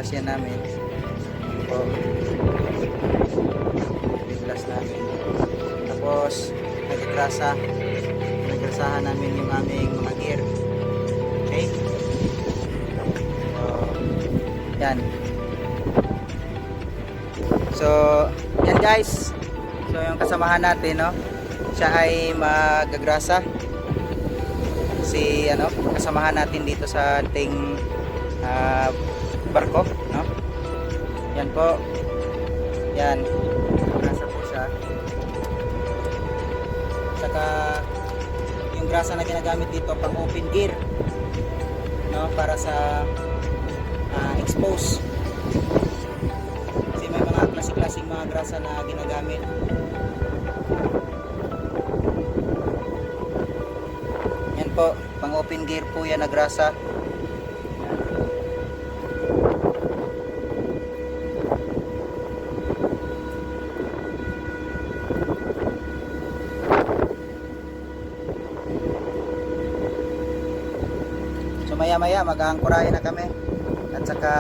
biglas yan namin. So, biglas namin. Tapos naggrasahan namin yung aming mga gear. Okay? So, yan. So, yan guys. So, yung kasamahan natin, no? Siya ay magagrasa. Si kasamahan natin dito sa ating barko, no? Yan po. Yan. Grasa po siya. Saka yung grasa na ginagamit dito pang open gear, no? Para sa expose. Kasi may mga klasik-klasik mga grasa na ginagamit. Yan po, pang open gear po yan na grasa. So maya-maya mag-aangkorahin na kami. At saka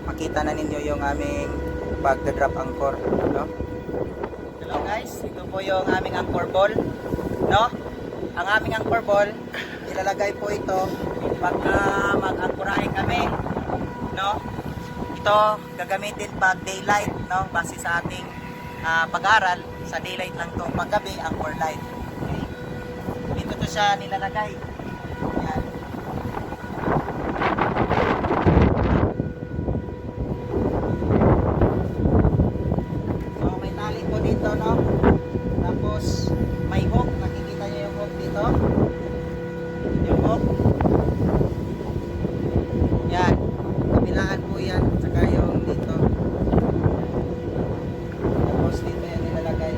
makita na ninyo yung aming pag-drop anchor, no? Hello guys, ito po yung aming anchor ball, no? Ang aming anchor ball, ilalagay po ito pagka mag-angkorahin kami, no? Ito gagamitin pag daylight, no? Base sa ating pag-aral, sa daylight lang to. Pag gabi, anchor light. Okay? Dito to siya nilalagay. Yan. So may tali po dito, no? Tapos may hook, nakikita niyo yung hook dito. Yung hook. Yan. Kabilaan po yan. Saka yung dito. Tapos dito yan nilalagay.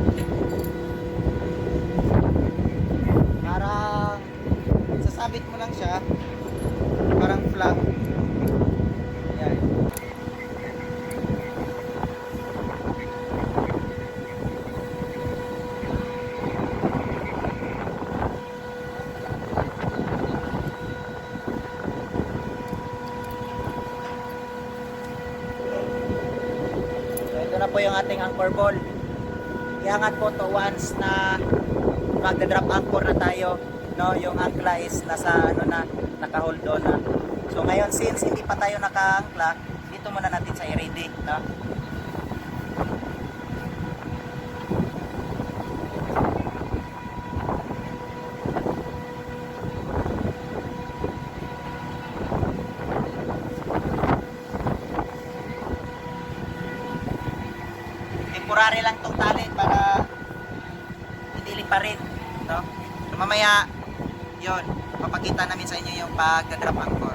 Parang sasabit mo lang siya. Parang flag. Yan. Ito na po yung ating anchor ball. Iangat po to once na magda-drop anchor na tayo, no? Yung angkla is nasa naka-hold on na. So ngayon since hindi pa tayo naka-angkla, dito muna natin sa i-ready, no? Temporary lang tong tali para hindi liparin, no? So, mamaya yon, papakita namin sa inyo yung pag-drop anchor.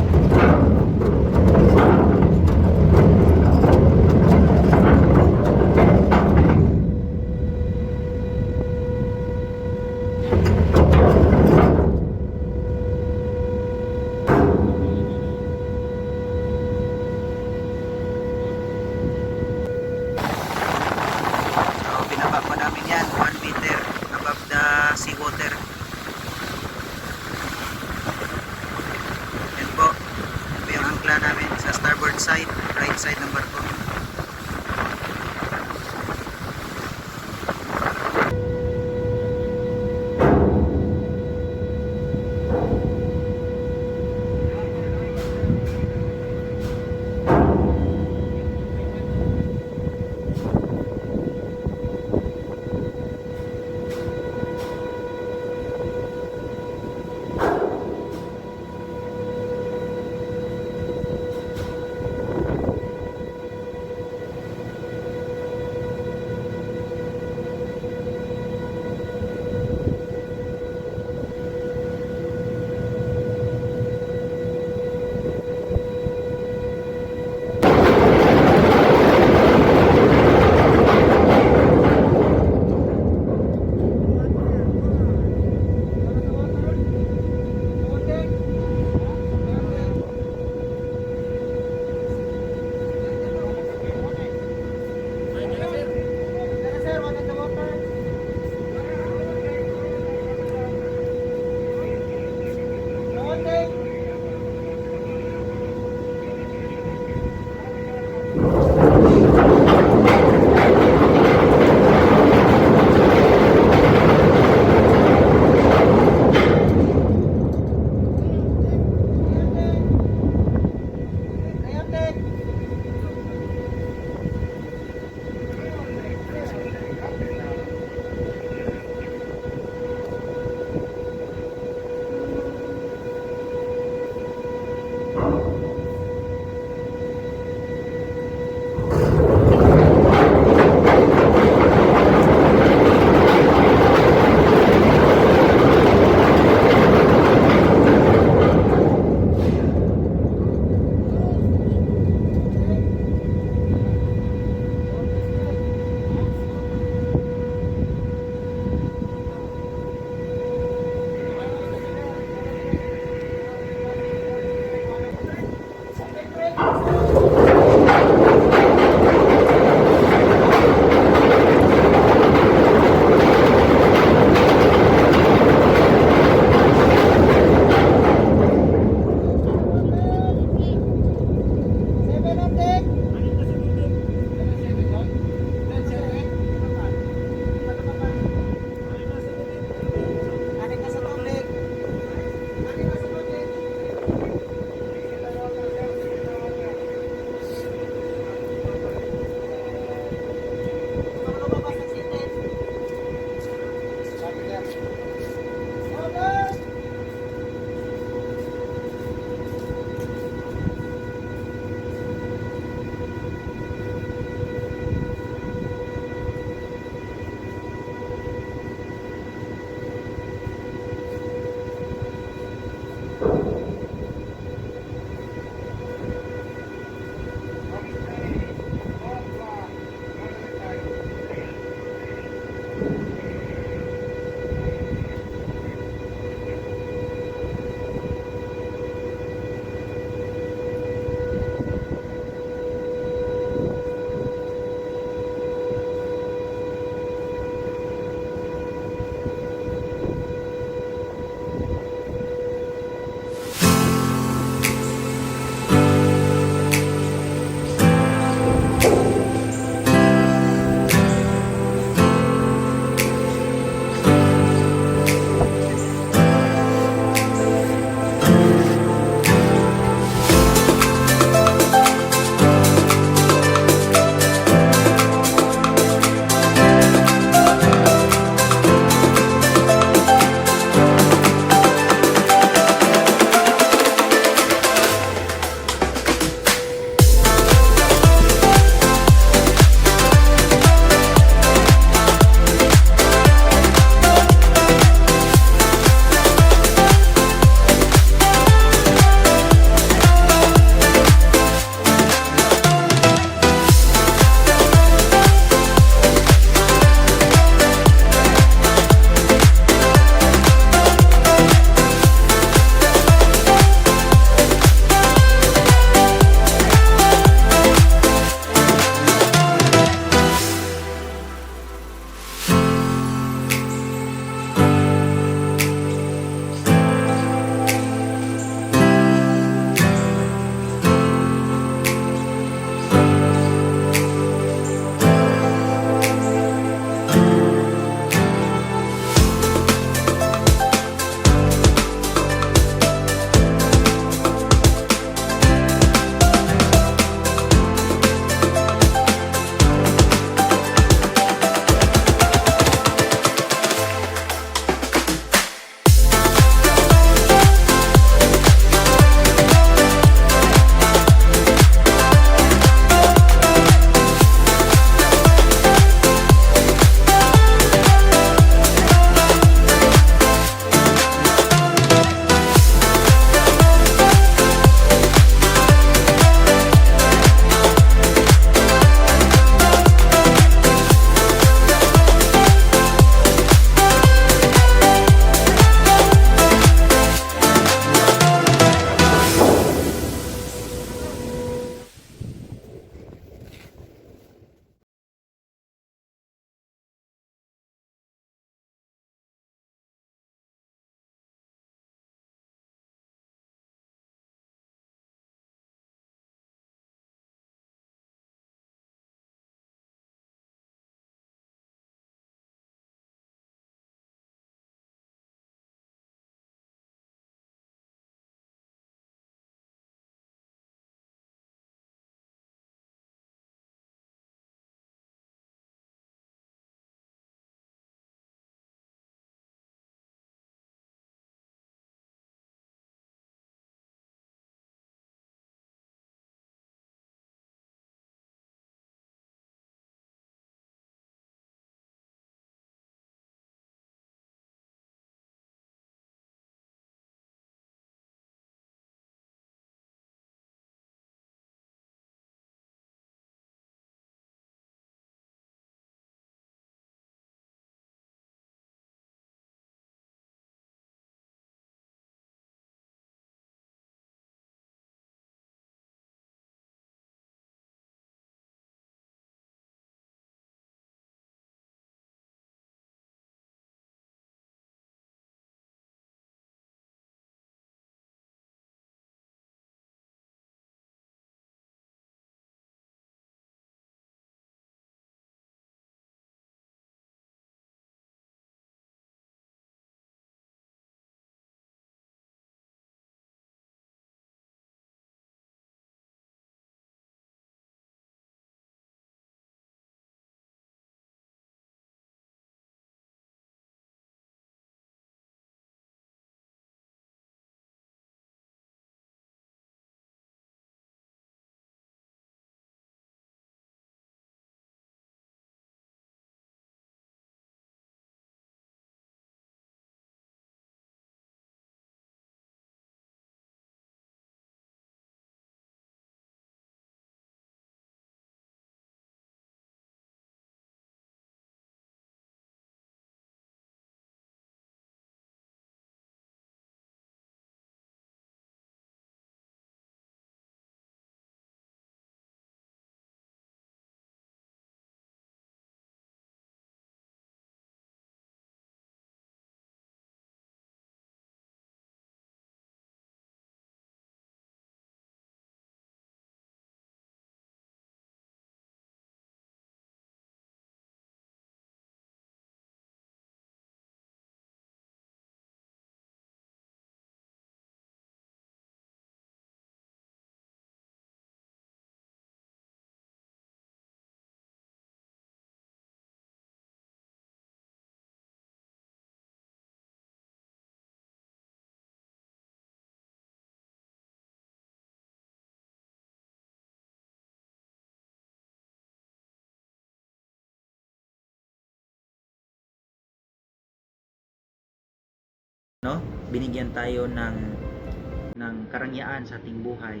no? Binigyan tayo ng karangyaan sa ating buhay,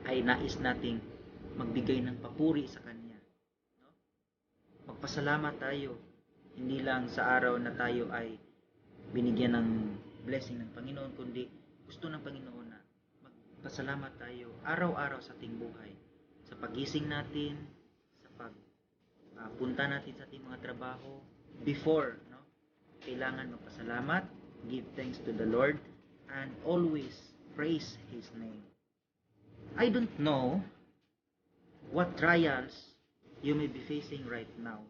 ay nais nating magbigay ng papuri sa Kanya, no? Magpasalamat tayo, hindi lang sa araw na tayo ay binigyan ng blessing ng Panginoon, kundi gusto ng Panginoon na magpasalamat tayo araw-araw sa ating buhay, sa pagising natin, sa pagpunta natin sa ating mga trabaho. Before, no, kailangan magpasalamat, give thanks to the Lord, and always praise His name. I don't know what trials you may be facing right now,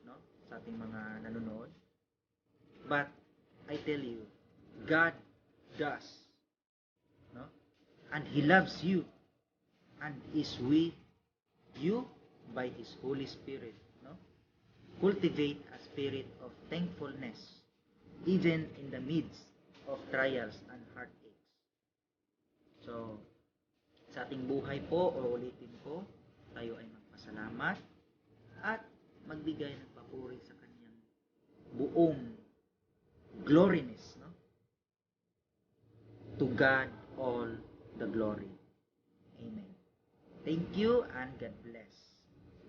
no, sa ating mga nanonood, but I tell you, God does, no, and He loves you and is with you by His Holy Spirit, no. Cultivate a spirit of thankfulness even in the midst of trials and heartaches. So, sa ating buhay po, o ulitin ko, tayo ay magpasalamat at magbigay ng papuri sa Kanyang buong gloriness, no? To God all the glory. Amen. Thank you and God bless.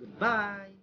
Goodbye.